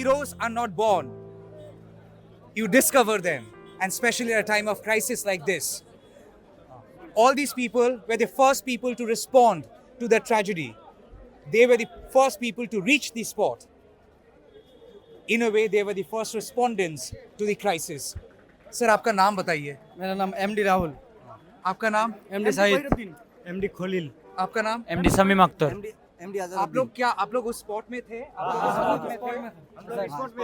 heroes are not born. You discover them, and especially at a time of crisis like this. All these people were the first people to respond to the tragedy. They were the first people to reach the spot. In a way, they were the first respondents to the crisis. Sir, आपका नाम बताइए. मेरा नाम MD Rahul, आपका नाम? MD Shahid, MD Khalil, आपका नाम? MD Sameem Akhtar. MD आप लोग उस स्पॉट में थे?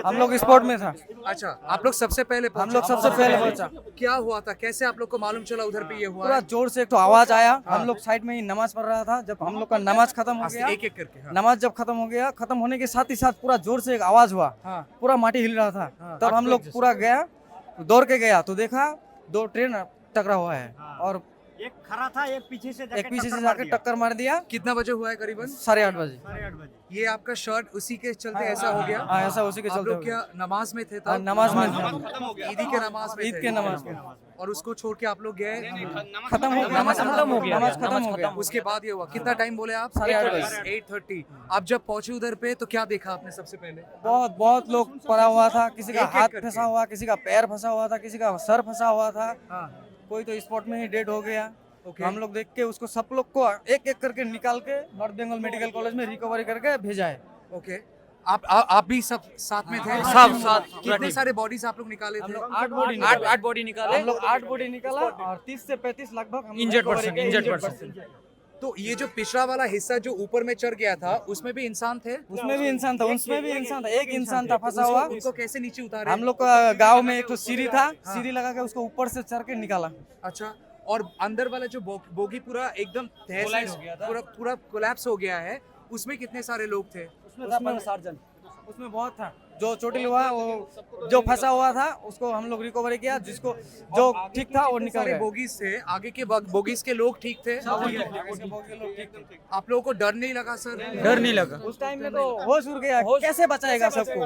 हम लोग स्पॉट में था। अच्छा, आप लोग सबसे पहले हम लोग सबसे पहले पहुंचा। क्या हुआ था? कैसे आप लोग को मालूम चला उधर पे ये हुआ पूरा है? जोर से एक तो आवाज आया। हम लोग साइड में ही नमाज पढ़ रहा था। जब हम लोग का नमाज खत्म हो गया, एक एक करके। हाँ। नमाज जब खत्म हो गया, खत्म होने के साथ ही साथ पूरा जोर से एक आवाज हुआ। हाँ। पूरा माटी हिल रहा था। तब हम लोग पूरा गया, दौड़ के गया तो देखा 2 ट्रेन टकरा हुआ है और एक खड़ा था, एक पीछे से जाके टक्कर मार दिया। कितना बजे हुआ है करीबन? 8:30 बजे। ये आपका शर्ट उसी के चलते ऐसा हो गया? हाँ, ऐसा उसी के आप चलते लोग हो गया। क्या नमाज में थे हाँ, तब? नमाज में ईदी के नमाज में ईद थे? के नमाज में और उसको छोड़ के आप लोग गए? खत्म हो गया। नमाज खत्म हो गया। नमाज खत्म हो गया। उसके बाद ये हुआ। कितना टाइम बोले आप? 8:30 8:30। आप जब पहुंचे उधर पे तो क्या देखा आपने सबसे पहले? बहुत लोग पड़ा हुआ था। किसी का एक-एक हाथ करके। फंसा हुआ, किसी का पैर फंसा हुआ था, किसी का सर फंसा हुआ था। हाँ। कोई तो स्पॉट में ही डेड हो गया। ओके। हम लोग देख के उसको सब लोग को एक एक करके निकाल के नॉर्थ बंगाल मेडिकल कॉलेज में रिकवरी करके भेजा है। ओके। आप भी सब साथ में थे? सब साथ। कितने सारे बॉडीज आप लोग निकाले हम थे? लोग 8 बॉडी आठ बॉडी निकाले। हम लोग 8 बॉडी निकाला और 30 से 35 लगभग हम Injured recovery person, किए, injured injured person। person। तो ये जो पिछड़ा वाला हिस्सा जो ऊपर में चढ़ गया था उसमें भी इंसान थे? उसमें भी इंसान था, उसमें भी इंसान था। एक इंसान था फंसा हुआ। उनको कैसे नीचे उतारे? हम लोग का गांव में एक तो सीढ़ी था, सीढ़ी लगा के उसको ऊपर से चढ़ के निकाला। अच्छा। और अंदर वाला जो बोगी पूरा एकदम तहस पूरा पूरा कोलैप्स हो गया है, उसमें कितने सारे लोग थे? उसमें बहुत था। जो चोटिल हुआ वो जो फंसा हुआ था उसको हम लोग रिकवरी किया। जिसको जो ठीक था वो निकल सारे गया। बोगीज से आगे के बोगीज के लोग ठीक थे? आप लोगों को डर नहीं लगा सर? डर नहीं लगा। उस टाइम में तो होश उड़ गया। कैसे बचाएगा सबको,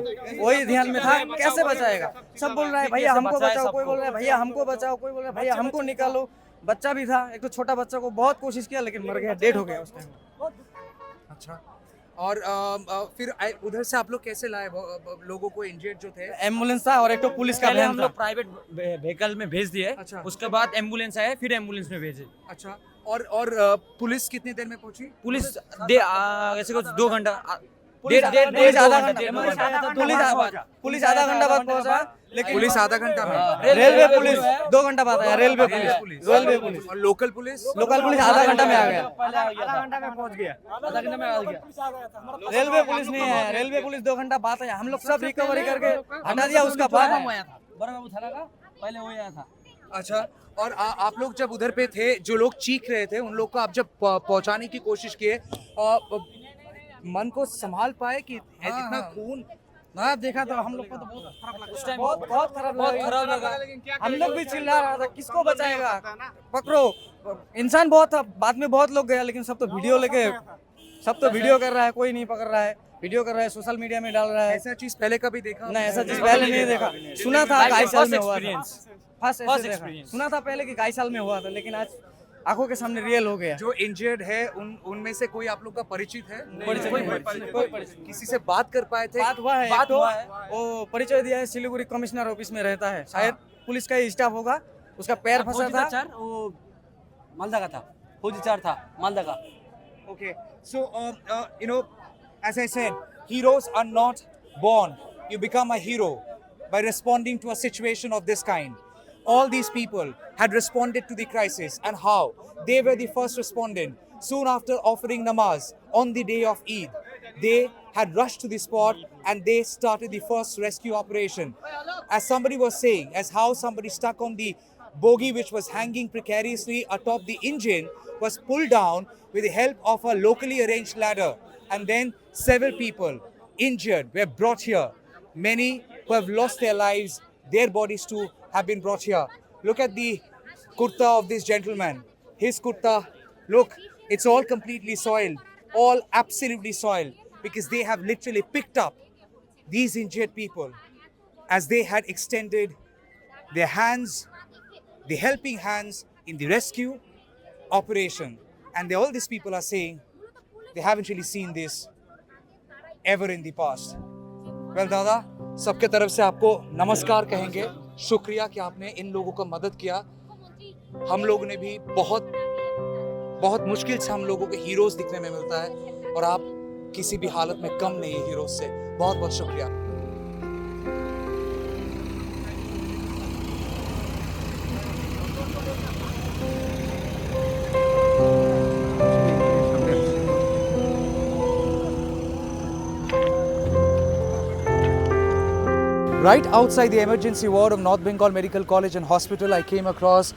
वही ध्यान में था। कैसे बचाएगा? सब बोल रहा है भैया हमको बचाओ, कोई बोल रहा है भैया हमको बचाओ, कोई बोल रहा है भैया हमको निकालो। बच्चा भी था, एक तो छोटा बच्चा को बहुत कोशिश किया लेकिन मर गया, डेड हो गया उस टाइम। अच्छा। और फिर उधर से आप लोग कैसे लाए लोगों को इंजर्ड जो थे? एम्बुलेंस था और एक तो पुलिस का पहले वैन हम था। लोग प्राइवेट व्हीकल में भेज दिए। अच्छा। उसके बाद एम्बुलेंस आए, फिर एम्बुलेंस में भेजे। अच्छा। और पुलिस कितनी देर में पहुंची? पुलिस ऐसे कुछ 2 घंटा पुलिस आधा घंटा डेढ़ पुलिस आधा घंटा बाद पहुंचा, लेकिन पुलिस आधा घंटा में? रेलवे पुलिस 2 घंटा बाद आया। रेलवे पुलिस और लोकल पुलिस? लोकल पुलिस आधा घंटा में आ गया। आधा घंटा में पहुंच गया। रेलवे पुलिस नहीं है, रेलवे पुलिस 2 घंटा बाद आया। हम लोग सब रिकवरी करके हटा दिया। उसका बाद आया। पहले वो आया था। अच्छा। और आप लोग जब उधर पे थे, जो लोग चीख रहे थे उन लोग को आप जब पहुंचाने की कोशिश किए, मन को संभाल पाए कि इतना खून? हाँ, देखा तो हम लोग को तो बहुत खराब लगा। उस टाइम बहुत खराब लगा। लगा। हम लोग भी चिल्ला रहा था किसको बचाएगा, पकड़ो। इंसान बहुत था, बाद में बहुत लोग गया लेकिन सब तो वीडियो लेके, सब तो वीडियो कर रहा है, कोई नहीं पकड़ रहा है। वीडियो कर रहा है, सोशल मीडिया में डाल रहा है। ऐसा चीज पहले कभी देखा? नहीं, ऐसा चीज पहले नहीं देखा। सुना था गाय साल में हुआ था। experience। फर्स्ट First देखा। experience। सुना था पहले कि गाय साल में हुआ था, लेकिन आज आंखों के सामने रियल हो गया। जो इंजर्ड है उनमें से कोई आप लोग का परिचित है? कोई परिचय किसी से बात कर पाए थे? बात हुआ है। बात एक तो हुआ है। वो परिचय दिया है, सिलीगुड़ी कमिश्नर ऑफिस में रहता है, शायद पुलिस का ही स्टाफ होगा। उसका पैर फंसा था। वो मालदा का था, फौजी 4 था मालदा का। Okay, so you know, as I said, heroes are not born. You become a hero by responding to a situation of this kind. All these people had responded to the crisis, and how? They were the first respondent. Soon after offering namaz on the day of Eid, they had rushed to the spot and they started the first rescue operation. As somebody was saying, as how somebody stuck on the bogie which was hanging precariously atop the engine was pulled down with the help of a locally arranged ladder, and then several people injured were brought here. Many who have lost their lives, their bodies too have been brought here. Look at the kurta of this gentleman. His kurta, look, it's all completely soiled, all absolutely soiled, because they have literally picked up these injured people as they had extended their hands, the helping hands in the rescue operation. And all these people are saying they haven't really seen this ever in the past. Well दादा, सबके तरफ से आपको नमस्कार कहेंगे, शुक्रिया कि आपने इन लोगों को मदद किया। हम लोग ने भी बहुत मुश्किल से हम लोगों को हीरोज दिखने में मिलता है और आप किसी भी हालत में कम नहीं है हीरोज से। बहुत बहुत शुक्रिया। Right outside the emergency ward of North Bengal Medical College and Hospital, I came across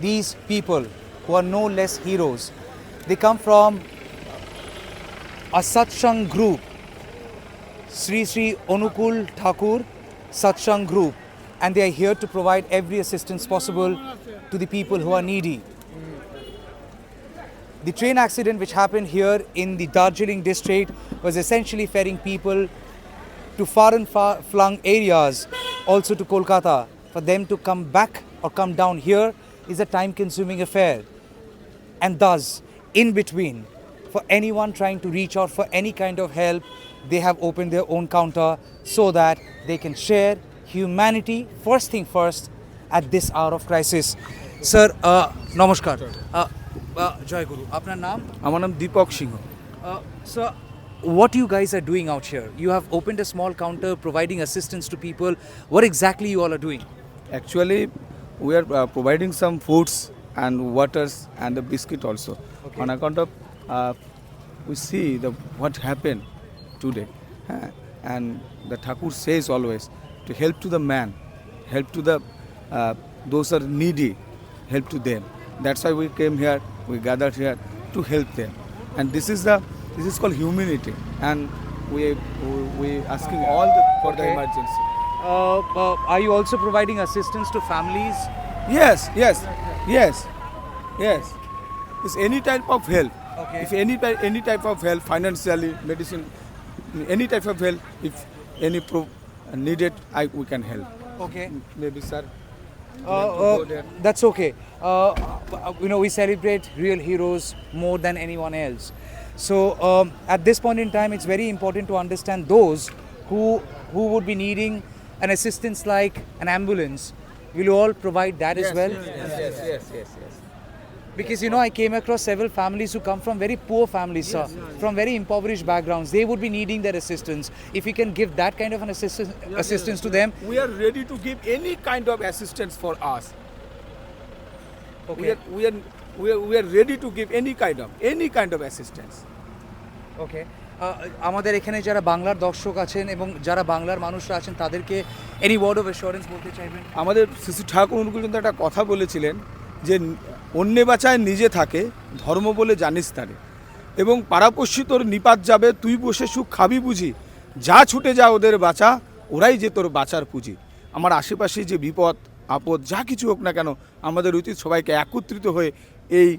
these people who are no less heroes. They come from a satsang group, Sri Sri Onukul Thakur Satsang Group, and they are here to provide every assistance possible to the people who are needy. The train accident which happened here in the Darjeeling district was essentially ferrying people to far and far flung areas, also to Kolkata. For them to come back or come down here is a time consuming affair. And thus, in between, for anyone trying to reach out for any kind of help, they have opened their own counter so that they can share humanity first thing first at this hour of crisis. Sir, namaskar. Jai Guru. Apna naam? আমার নাম দীপক সিংহ। Sir, what you guys are doing out here? You have opened a small counter providing assistance to people. What exactly you all are doing? Actually, we are providing some foods and waters and the biscuit also. Okay. On account of we see what happened today, and the Thakur says always to help to the man, help to the those are needy, help to them. That's why we came here. We gathered here to help them, and this is called humanity, and we asking all for the Okay. emergency. Are you also providing assistance to families? Yes. It's any type of help. Okay. If any type of help, financially, medicine, any type of help, if any needed, we can help. Okay. Maybe sir. Go there. That's okay. We celebrate real heroes more than anyone else. So at this point in time, it's very important to understand those who would be needing an assistance like an ambulance. Will you all provide that as well? Yes. Because I came across several families who come from very poor families, sir, from very impoverished backgrounds. They would be needing their assistance. If you can give that kind of an assistance to them. We are ready to give any kind of assistance for us. Okay. We are ready to give any kind of assistance. ওকে আমাদের এখানে যারা বাংলার দর্শক আছেন এবং যারা বাংলার মানুষরা আছেন তাদেরকে এনি ওয়ার্ড অফ অ্যাসুরেন্স বলতে চাইবেন? আমাদের শ্রী ঠাকুর অনুকূলচন্দ্র একটা কথা বলেছিলেন যে অন্যে বাঁচায় নিজে থাকে, ধর্ম বলে জানিস তারে, এবং পাড়াপড়শি তোর নিপাত যাবে, তুই বসে সুখ খাবি বুঝি, যা ছুটে যা ওদের বাঁচা, ওরাই যে তোর বাঁচার পুঁজি। আমার আশেপাশে যে বিপদ আপদ যা কিছু হোক না কেন, আমাদের উচিত সবাইকে একত্রিত হয়ে এই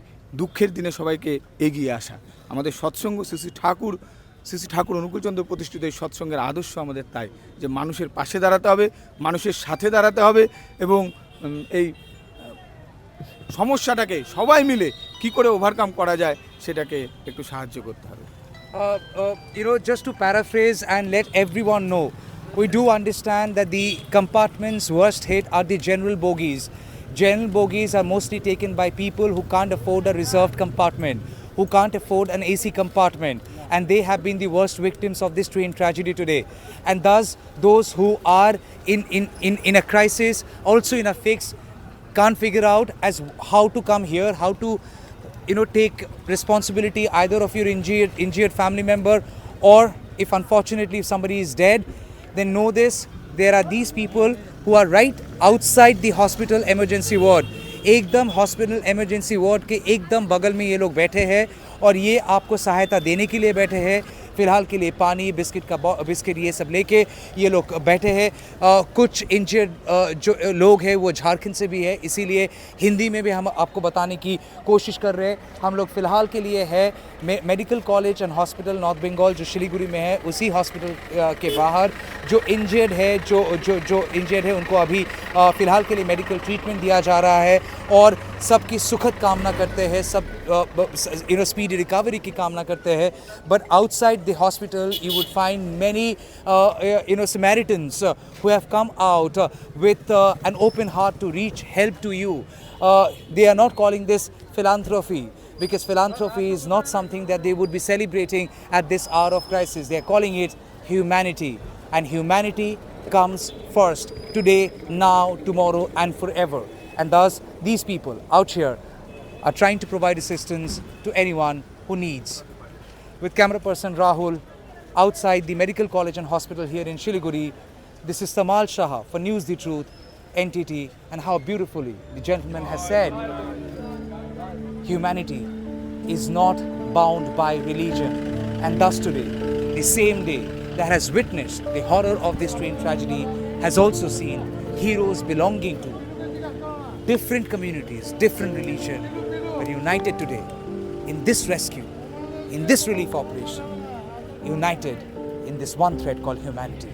দুঃখের দিনে সবাইকে এগিয়ে আসা। আমাদের সৎসঙ্গ শ্রী ঠাকুর অনুকূলচন্দ্র প্রতিষ্ঠিত এই সৎসঙ্গের আদর্শ আমাদের তাই, যে মানুষের পাশে দাঁড়াতে হবে, মানুষের সাথে দাঁড়াতে হবে, এবং এই সমস্যাটাকে সবাই মিলে কি করে ওভারকাম করা যায় সেটাকে একটু সাহায্য করতে হবে। Just to paraphrase and let everyone know, we do understand that the compartments worst hit are the general bogies. General bogies are mostly taken by people who can't afford a reserved compartment, who can't afford an AC compartment, and they have been the worst victims of this train tragedy today. And thus, those who are in a crisis, also in a fix, can't figure out as how to come here, how to take responsibility either of your injured family member, or if unfortunately if somebody is dead, then know this, there are these people who are right outside the hospital emergency ward. एकदम hospital emergency ward के एकदम बगल में ये लोग बैठे हैं और ये आपको सहायता देने के लिए बैठे हैं। फ़िलहाल के लिए पानी बिस्किट ये सब लेके ये लोग बैठे हैं। कुछ इंजर्ड जो लोग हैं वो झारखंड से भी है, इसीलिए हिंदी में भी हम आपको बताने की कोशिश कर रहे हैं। हम लोग फ़िलहाल के लिए है medical college and hospital north Bengal जो शिलीगुड़ी में है, उसी हॉस्पिटल के बाहर जो इंजर्ड है जो इंजर्ड है उनको अभी फ़िलहाल के लिए मेडिकल ट्रीटमेंट दिया जा रहा है और सबकी सुखद कामना करते हैं। सब speedy recovery की कामना करते हैं. But outside the hospital, you would find many Samaritans who have come out with an open heart to reach help to you. They are not calling this philanthropy, because philanthropy is not something that they would be celebrating at this hour of crisis. They are calling it humanity, and humanity comes first, today, now, tomorrow, and forever. And thus, these people out here are trying to provide assistance to anyone who needs. With camera person Rahul, outside the Medical College and Hospital here in Shiliguri, this is Tamal Shah for News the Truth, NTT, and how beautifully the gentleman has said, humanity is not bound by religion. And thus today, the same day that has witnessed the horror of this train tragedy, has also seen heroes belonging to different communities, different religion, but united today in this rescue, in this relief operation, united in this one thread called humanity.